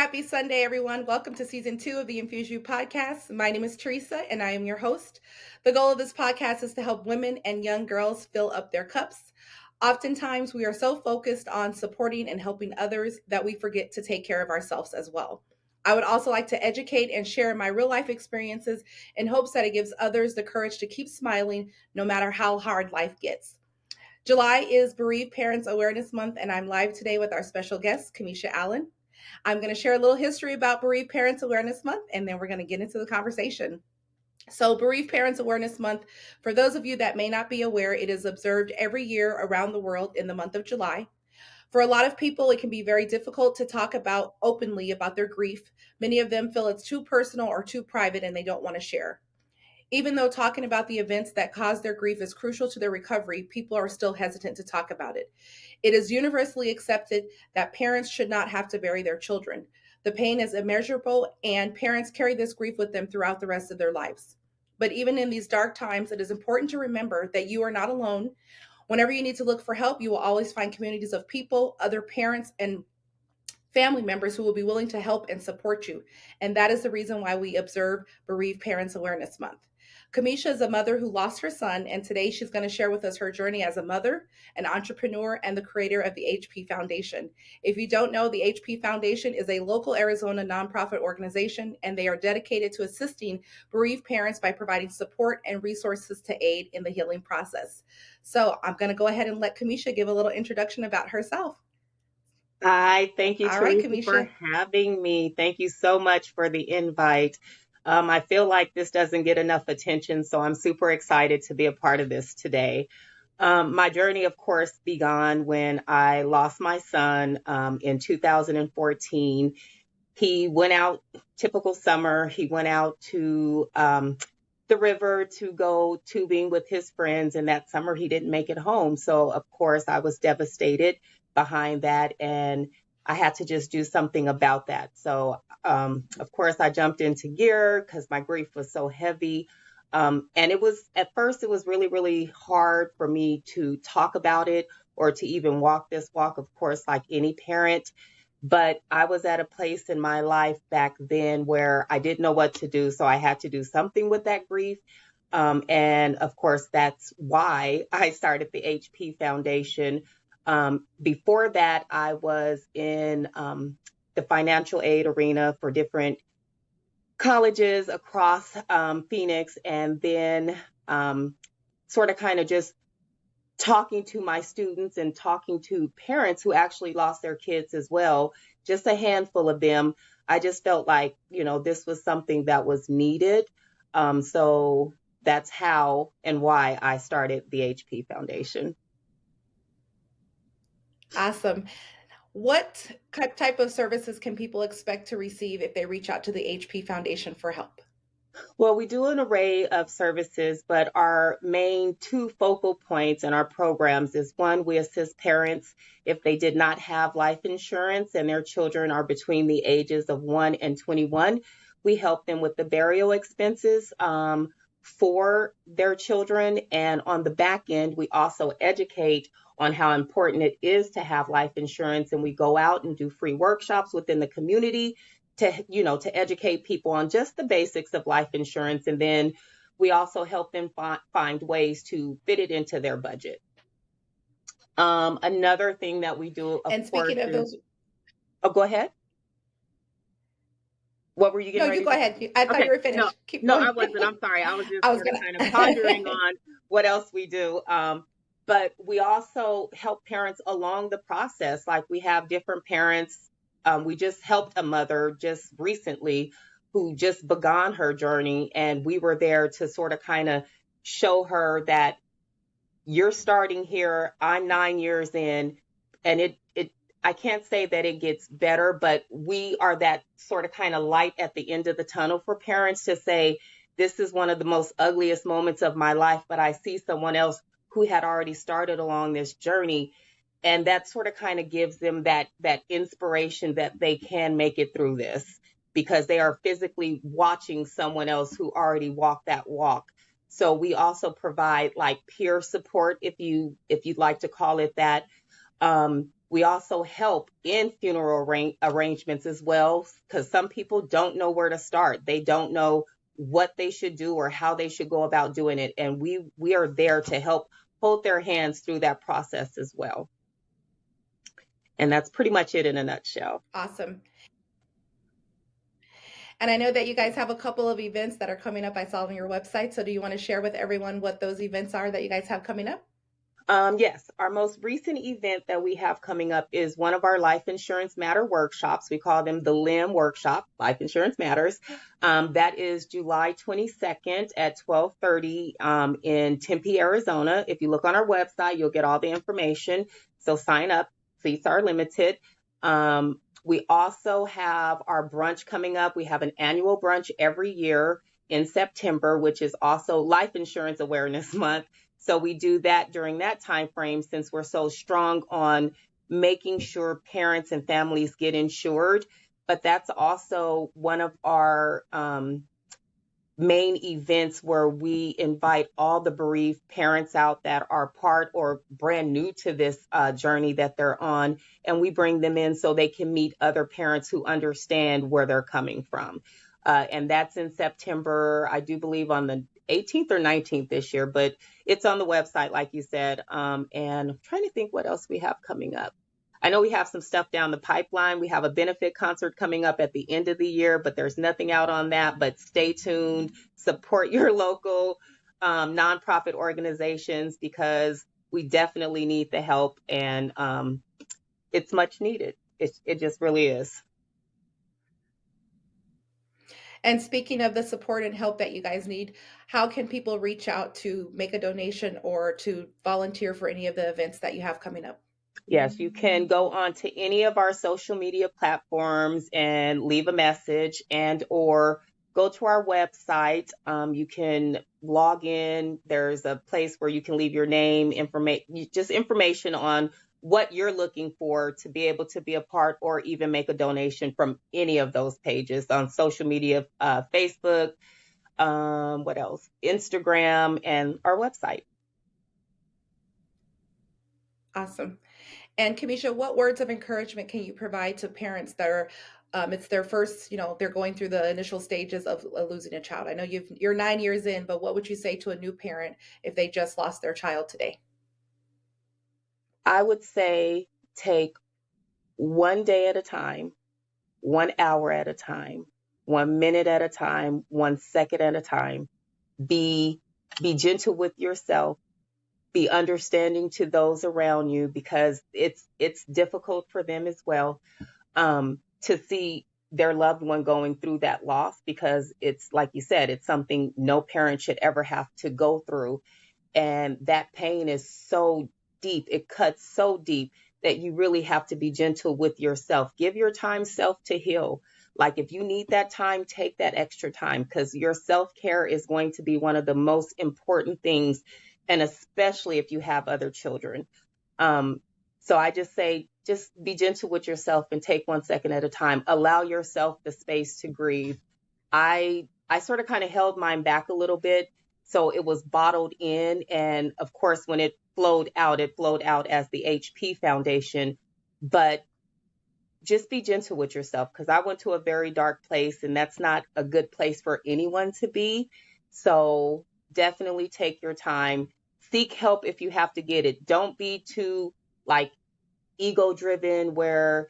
Happy Sunday, everyone. Welcome to season 2 of the Infuse You podcast. My name is Teresa, and I am your host. The goal of this podcast is to help women and young girls fill up their cups. Oftentimes, we are so focused on supporting and helping others that we forget to take care of ourselves as well. I would also like to educate and share my real life experiences in hopes that it gives others the courage to keep smiling no matter how hard life gets. July is Bereaved Parents Awareness Month, and I'm live today with our special guest, Kamisha Allen. I'm going to share a little history about Bereaved Parents Awareness Month, and then we're going to get into the conversation. So, Bereaved Parents Awareness Month, for those of you that may not be aware, it is observed every year around the world in the month of July. For a lot of people, it can be very difficult to talk about openly about their grief. Many of them feel it's too personal or too private and they don't want to share. Even though talking about the events that caused their grief is crucial to their recovery, people are still hesitant to talk about it. It is universally accepted that parents should not have to bury their children. The pain is immeasurable, and parents carry this grief with them throughout the rest of their lives. But even in these dark times, it is important to remember that you are not alone. Whenever you need to look for help, you will always find communities of people, other parents, and family members who will be willing to help and support you. And that is the reason why we observe Bereaved Parents Awareness Month. Kamisha is a mother who lost her son, and today she's going to share with us her journey as a mother, an entrepreneur, and the creator of the HP Foundation. If you don't know, the HP Foundation is a local Arizona nonprofit organization, and they are dedicated to assisting bereaved parents by providing support and resources to aid in the healing process. So I'm going to go ahead and let Kamisha give a little introduction about herself. Hi, thank you, All right, Teresa, for Kamisha. having me. Thank you so much for the invite. I feel like this doesn't get enough attention, so I'm super excited to be a part of this today. My journey, of course, began when I lost my son in 2014. He went out, typical summer, he went out to the river to go tubing with his friends, and that summer he didn't make it home. So, of course, I was devastated behind that, and I had to just do something about that. So, of course, I jumped into gear because my grief was so heavy. And it was, at first, it was really, really hard for me to talk about it or to even walk this walk, of course, like any parent. But I was at a place in my life back then where I didn't know what to do. So I had to do something with that grief. And of course, that's why I started the HP Foundation. Before that, I was in the financial aid arena for different colleges across Phoenix, and then sort of kind of just talking to my students and talking to parents who actually lost their kids as well, just a handful of them. I just felt like, this was something that was needed. So that's how and why I started the HP Foundation. Awesome. What type of services can people expect to receive if they reach out to the HP Foundation for help? Well, we do an array of services, but our main two focal points in our programs is one, we assist parents if they did not have life insurance and their children are between the ages of 1 and 21. We help them with the burial expenses for their children. And on the back end, we also educate on how important it is to have life insurance. And we go out and do free workshops within the community to educate people on just the basics of life insurance. And then we also help them find ways to fit it into their budget. Another thing that we do, and speaking of those, go ahead. What were you getting ready you go to ahead. I thought you were finished. No, Keep no, going. I wasn't. I'm sorry. I was just kind of gonna. pondering on what else we do. But we also help parents along the process. Like we have different parents. We just helped a mother just recently who just began her journey, and we were there to sort of kind of show her that you're starting here. I'm 9 years in, and I can't say that it gets better, but we are that sort of kind of light at the end of the tunnel for parents to say, this is one of the most ugliest moments of my life, but I see someone else who had already started along this journey. And that sort of kind of gives them that inspiration that they can make it through this because they are physically watching someone else who already walked that walk. So we also provide like peer support, if you'd like to call it that. We also help in funeral arrangements as well, because some people don't know where to start. They don't know what they should do or how they should go about doing it. And we are there to help hold their hands through that process as well. And that's pretty much it in a nutshell. Awesome. And I know that you guys have a couple of events that are coming up. I saw on your website. So do you want to share with everyone what those events are that you guys have coming up? Yes, our most recent event that we have coming up is one of our Life Insurance Matter workshops. We call them the LIM workshop, Life Insurance Matters. That is July 22nd at 12:30 in Tempe, Arizona. If you look on our website, you'll get all the information. So sign up. Seats are limited. We also have our brunch coming up. We have an annual brunch every year in September, which is also Life Insurance Awareness Month. So we do that during that time frame, since we're so strong on making sure parents and families get insured. But that's also one of our main events where we invite all the bereaved parents out that are part or brand new to this journey that they're on, and we bring them in so they can meet other parents who understand where they're coming from. And that's in September, I do believe on the 18th or 19th this year, but it's on the website, like you said. And I'm trying to think what else we have coming up. I know we have some stuff down the pipeline. We have a benefit concert coming up at the end of the year, but there's nothing out on that. But stay tuned, support your local nonprofit organizations, because we definitely need the help, and it's much needed. It just really is. And speaking of the support and help that you guys need, how can people reach out to make a donation or to volunteer for any of the events that you have coming up? Yes, you can go on to any of our social media platforms and leave a message, and or go to our website. You can log in. There's a place where you can leave your name, just information on what you're looking for to be able to be a part, or even make a donation from any of those pages on social media, Facebook, what else? Instagram, and our website. Awesome. And Kamisha, what words of encouragement can you provide to parents that are, it's their first, they're going through the initial stages of losing a child? I know you're 9 years in, but what would you say to a new parent if they just lost their child today? I would say take one day at a time, 1 hour at a time, 1 minute at a time, 1 second at a time. Be gentle with yourself. Be understanding to those around you, because it's difficult for them as well, to see their loved one going through that loss, because it's like you said, it's something no parent should ever have to go through. And that pain is so deep, it cuts so deep, that you really have to be gentle with yourself. Give your time self to heal. Like, if you need that time, take that extra time, because your self-care is going to be one of the most important things, and especially if you have other children. So I just say, just be gentle with yourself and take 1 second at a time. Allow yourself the space to grieve. I sort of kind of held mine back a little bit, so it was bottled in. And of course, when it flowed out as the HP Foundation. But just be gentle with yourself, because I went to a very dark place, and that's not a good place for anyone to be. So definitely take your time. Seek help if you have to get it. Don't be too like ego driven, where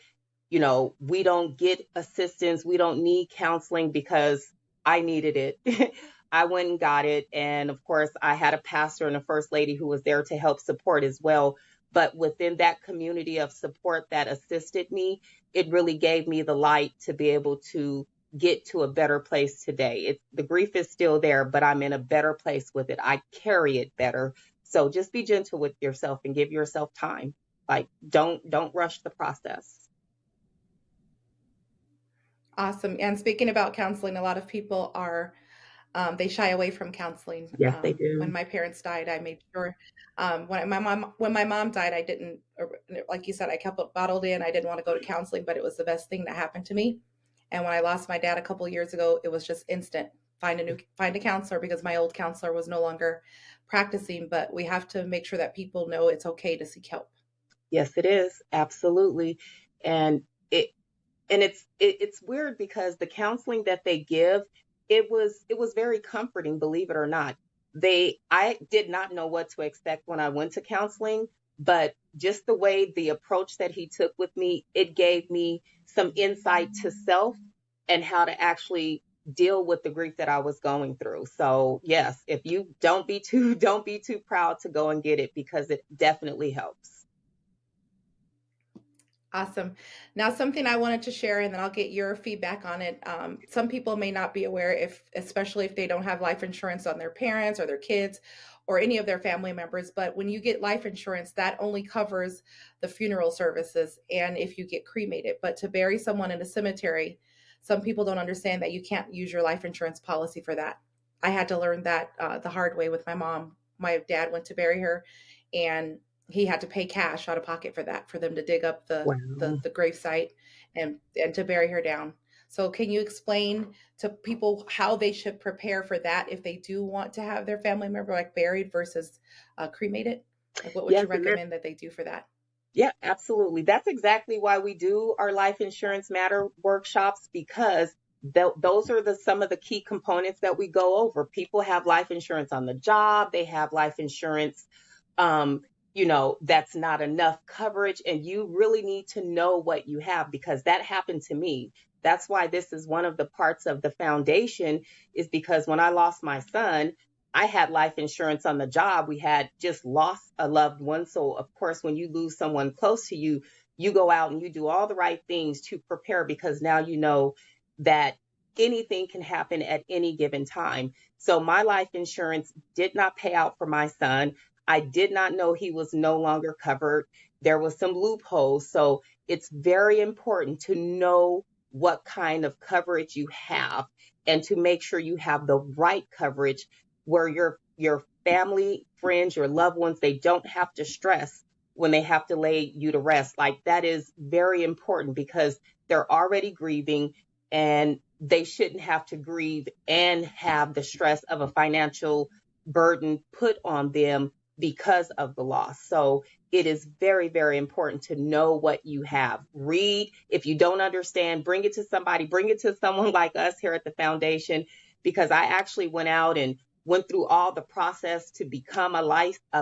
we don't get assistance, we don't need counseling, because I needed it. I went and got it. And of course, I had a pastor and a first lady who was there to help support as well. But within that community of support that assisted me, it really gave me the light to be able to get to a better place today. The grief is still there, but I'm in a better place with it. I carry it better. So just be gentle with yourself and give yourself time. Like, don't rush the process. Awesome. And speaking about counseling, a lot of people are they shy away from counseling. Yes, they When do. my parents died, I made sure when my mom died, I didn't, like you said, I kept it bottled in. I didn't want to go to counseling, but it was the best thing that happened to me. And when I lost my dad a couple years ago, it was just instant. Find a counselor, because my old counselor was no longer practicing. But we have to make sure that people know it's okay to seek help. Yes, it is. Absolutely. And it it's weird because the counseling that they give, it was very comforting, believe it or not. I did not know what to expect when I went to counseling, but just the way the approach that he took with me, it gave me some insight to self and how to actually deal with the grief that I was going through. So, yes, if you don't be too proud to go and get it because it definitely helps. Awesome. Now, something I wanted to share, and then I'll get your feedback on it. Some people may not be aware, if especially if they don't have life insurance on their parents or their kids or any of their family members. But when you get life insurance, that only covers the funeral services and if you get cremated. But to bury someone in a cemetery, some people don't understand that you can't use your life insurance policy for that. I had to learn that the hard way with my mom. My dad went to bury her, and he had to pay cash out of pocket for that, for them to dig up Wow. the grave site and to bury her down. So can you explain to people how they should prepare for that if they do want to have their family member like buried versus cremated? Like what would you Yes, and recommend that they do for that? yeah, absolutely. That's exactly why we do our Life Insurance Matter workshops because those are some of the key components that we go over. People have life insurance on the job, they have life insurance, um, that's not enough coverage, and you really need to know what you have because that happened to me. That's why this is one of the parts of the foundation, is because when I lost my son, I had life insurance on the job. We had just lost a loved one. So, of course, when you lose someone close to you, you go out and you do all the right things to prepare because now you know that anything can happen at any given time. So, my life insurance did not pay out for my son. I did not know he was no longer covered. There was some loopholes. So, it's very important to know what kind of coverage you have and to make sure you have the right coverage where your family, friends, your loved ones, they don't have to stress when they have to lay you to rest. Like that is very important because they're already grieving and they shouldn't have to grieve and have the stress of a financial burden put on them because of the loss. So it is very, very important to know what you have. Read. If you don't understand, bring it to somebody, bring it to someone like us here at the foundation, because I actually went out and went through all the process to become a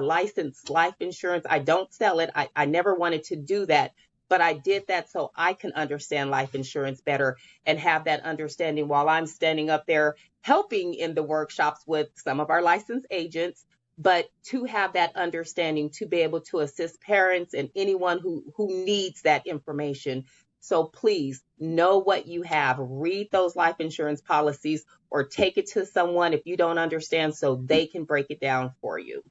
licensed life insurance. I don't sell it. I never wanted to do that, but I did that so I can understand life insurance better and have that understanding while I'm standing up there helping in the workshops with some of our licensed agents, but to have that understanding to be able to assist parents and anyone who needs that information. So please know what you have. Read those life insurance policies or take it to someone if you don't understand so they can break it down for you.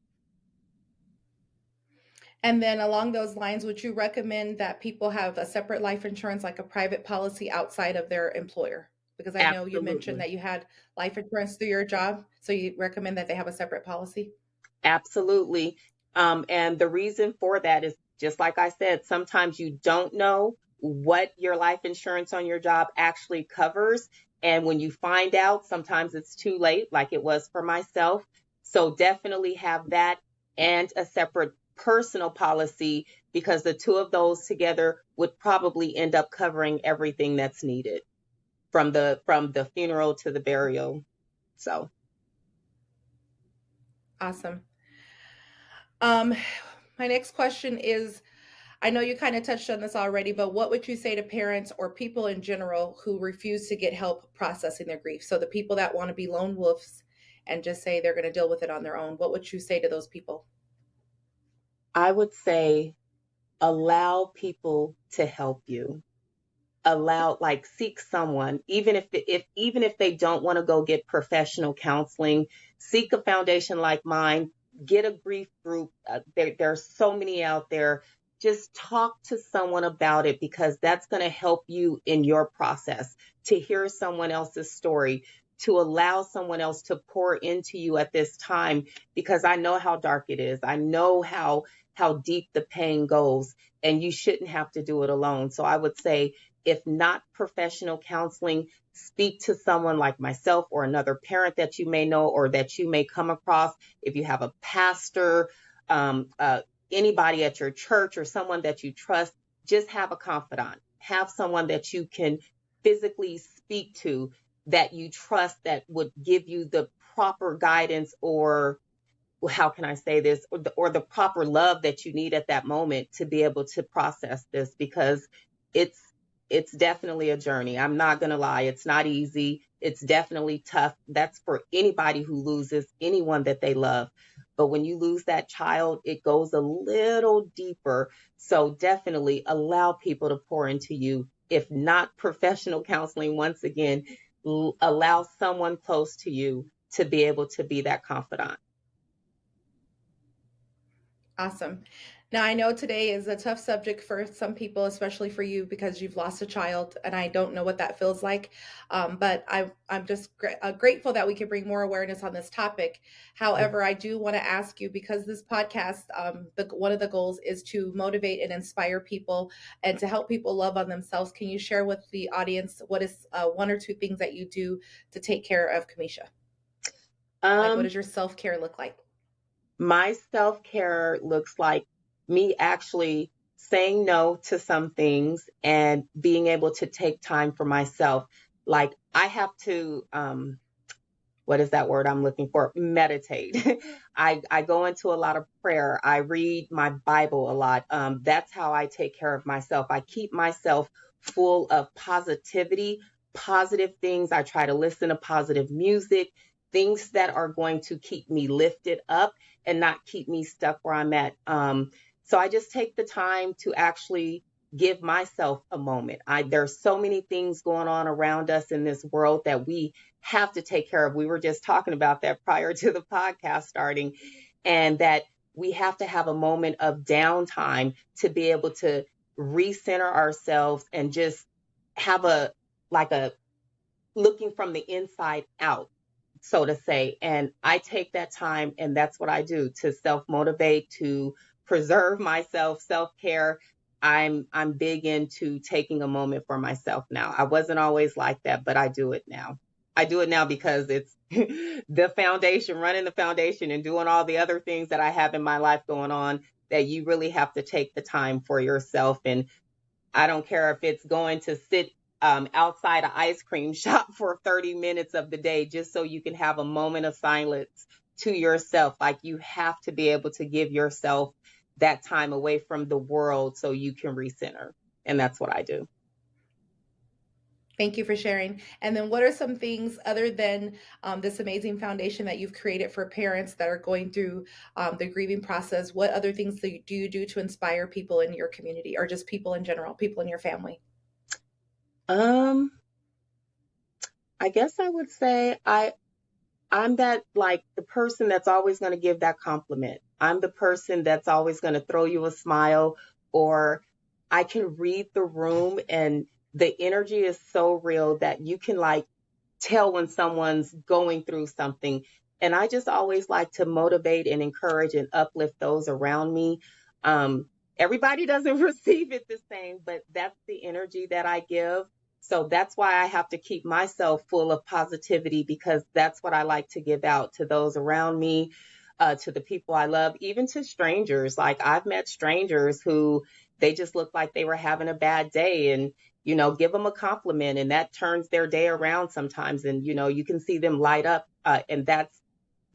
And then along those lines, would you recommend that people have a separate life insurance, like a private policy outside of their employer? Because I know you mentioned Absolutely. that you had life insurance through your job. So you recommend that they have a separate policy? Absolutely. And the reason for that is just like I said, sometimes you don't know what your life insurance on your job actually covers. And when you find out, sometimes it's too late, like it was for myself. So definitely have that and a separate personal policy because the two of those together would probably end up covering everything that's needed from the funeral to the burial. So Awesome. Um, my next question is, I know you kind of touched on this already, but what would you say to parents or people in general who refuse to get help processing their grief? So the people that want to be lone wolves and just say they're going to deal with it on their own, what would you say to those people? I would say allow people to help you. Allow, like, seek someone, even if they don't want to go get professional counseling, seek a foundation like mine, get a grief group. There's so many out there. Just talk to someone about it because that's going to help you in your process, to hear someone else's story, to allow someone else to pour into you at this time, because I know how dark it is. I know how deep the pain goes, and you shouldn't have to do it alone. So I would say, if not professional counseling, speak to someone like myself or another parent that you may know or that you may come across. If you have a pastor, anybody at your church or someone that you trust, just have a confidant. Have someone that you can physically speak to, that you trust, that would give you the proper guidance, or how can I say this, or the proper love that you need at that moment to be able to process this, because it's it's definitely a journey. I'm not going to lie. It's not easy. It's definitely tough. That's for anybody who loses anyone that they love. But when you lose that child, it goes a little deeper. So definitely allow people to pour into you. If not professional counseling, once again, allow someone close to you to be able to be that confidant. Awesome. Now, I know today is a tough subject for some people, especially for you, because you've lost a child, and I don't know what that feels like. But I'm just grateful that we can bring more awareness on this topic. However, I do want to ask you, because this podcast, one of the goals is to motivate and inspire people and to help people love on themselves. Can you share with the audience what is one or two things that you do to take care of Kamisha? Like, what Um, does your self care look like? my self-care looks like me actually saying no to some things and being able to take time for myself. Like I have to what is that word I'm looking for? Meditate. I go into a lot of prayer. I read my Bible a lot. That's how I take care of myself. I keep myself full of positivity, positive things. I try to listen to positive music, things that are going to keep me lifted up and not keep me stuck where I'm at. So I just take the time to actually give myself a moment. There's so many things going on around us in this world that we have to take care of. We were just talking about that prior to the podcast starting, and that we have to have a moment of downtime to be able to recenter ourselves and just have a like a looking from the inside out, so to say. And I take that time, and that's what I do to self motivate, to preserve myself, self care. I'm big into taking a moment for myself now. I wasn't always like that, but I do it now. I do it now because it's the foundation, running the foundation and doing all the other things that I have in my life going on, that you really have to take the time for yourself. And I don't care if it's going to sit outside an ice cream shop for 30 minutes of the day, just so you can have a moment of silence to yourself. Like you have to be able to give yourself that time away from the world so you can recenter. And that's what I do. Thank you for sharing. And then, what are some things other than this amazing foundation that you've created for parents that are going through the grieving process? What other things do you do to inspire people in your community, or just people in general, people in your family? Um, I guess I would say I'm that, like, the person that's always going to give that compliment. I'm the person that's always going to throw you a smile, or I can read the room, and the energy is so real that you can like tell when someone's going through something. And I just always like to motivate and encourage and uplift those around me. Everybody doesn't receive it the same, but that's the energy that I give. So that's why I have to keep myself full of positivity, because that's what I like to give out to those around me, to the people I love, even to strangers. Like I've met strangers who they just look like they were having a bad day, and give them a compliment, and that turns their day around sometimes. And you can see them light up, and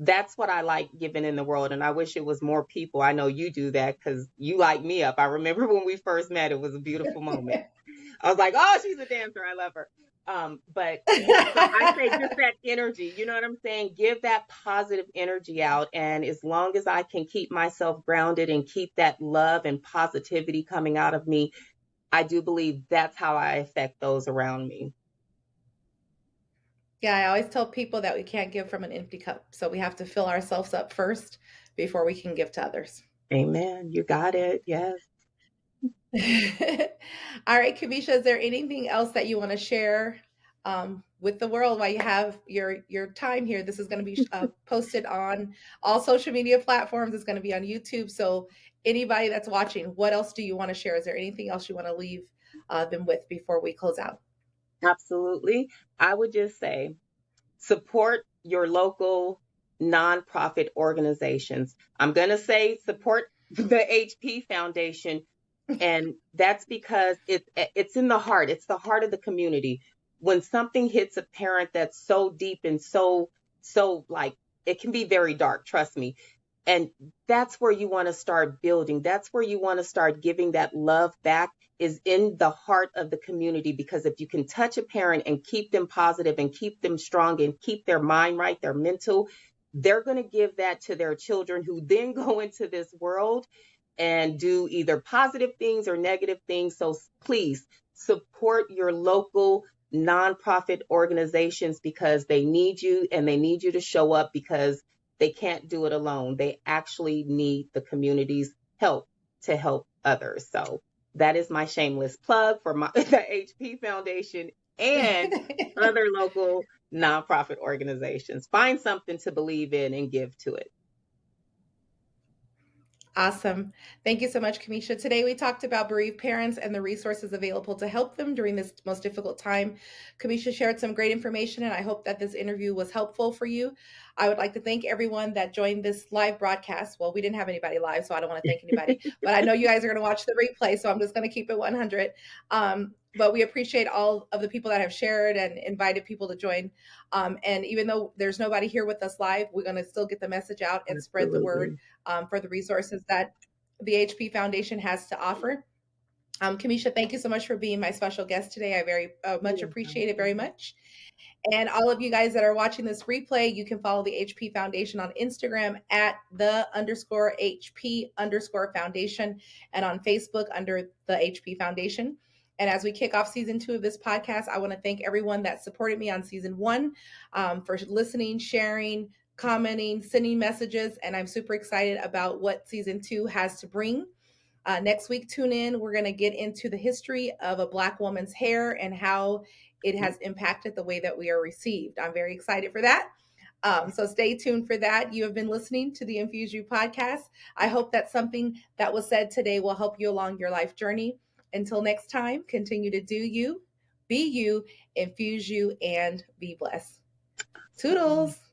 that's what I like giving in the world. And I wish it was more people. I know you do that because you light me up. I remember when we first met, it was a beautiful moment. I was like, oh, she's a dancer. I love her. But so I say just that energy, you know what I'm saying? Give that positive energy out. And as long as I can keep myself grounded and keep that love and positivity coming out of me, I do believe that's how I affect those around me. Yeah, I always tell people that we can't give from an empty cup. So we have to fill ourselves up first before we can give to others. Amen. You got it. Yes. All right, Kamisha, is there anything else that you want to share with the world while you have your time here? This is going to be posted on all social media platforms. It's going to be on YouTube. So anybody that's watching, what else do you want to share? Is there anything else you want to leave them with before we close out? Absolutely. I would just say support your local nonprofit organizations. I'm going to say support the HP Foundation, and that's because it's in the heart. It's the heart of the community. When something hits a parent that's so deep and so like, it can be very dark, trust me. And that's where you want to start building. That's where you want to start giving that love back, is in the heart of the community. Because if you can touch a parent and keep them positive and keep them strong and keep their mind right, their mental, they're going to give that to their children, who then go into this world and do either positive things or negative things. So please support your local nonprofit organizations, because they need you, and they need you to show up, because they can't do it alone. They actually need the community's help to help others. So that is my shameless plug for the HP Foundation and other local nonprofit organizations. Find something to believe in and give to it. Awesome. Thank you so much, Kamisha. Today we talked about bereaved parents and the resources available to help them during this most difficult time. Kamisha shared some great information, and I hope that this interview was helpful for you. I would like to thank everyone that joined this live broadcast. Well, we didn't have anybody live, so I don't want to thank anybody, but I know you guys are going to watch the replay, so I'm just going to keep it 100. But we appreciate all of the people that have shared and invited people to join. And even though there's nobody here with us live, we're going to still get the message out and spread the word for the resources that the HP Foundation has to offer. Kamisha, thank you so much for being my special guest today. I very much appreciate it very much. And all of you guys that are watching this replay, you can follow the HP Foundation on Instagram at _HP_Foundation, and on Facebook under the HP Foundation. And as we kick off season 2 of this podcast, I want to thank everyone that supported me on season 1 for listening, sharing, commenting, sending messages. And I'm super excited about what season 2 has to bring. Next week, tune in. We're going to get into the history of a Black woman's hair and how it has impacted the way that we are received. I'm very excited for that. So stay tuned for that. You have been listening to the Infuse You podcast. I hope that something that was said today will help you along your life journey. Until next time, continue to do you, be you, infuse you, and be blessed. Toodles.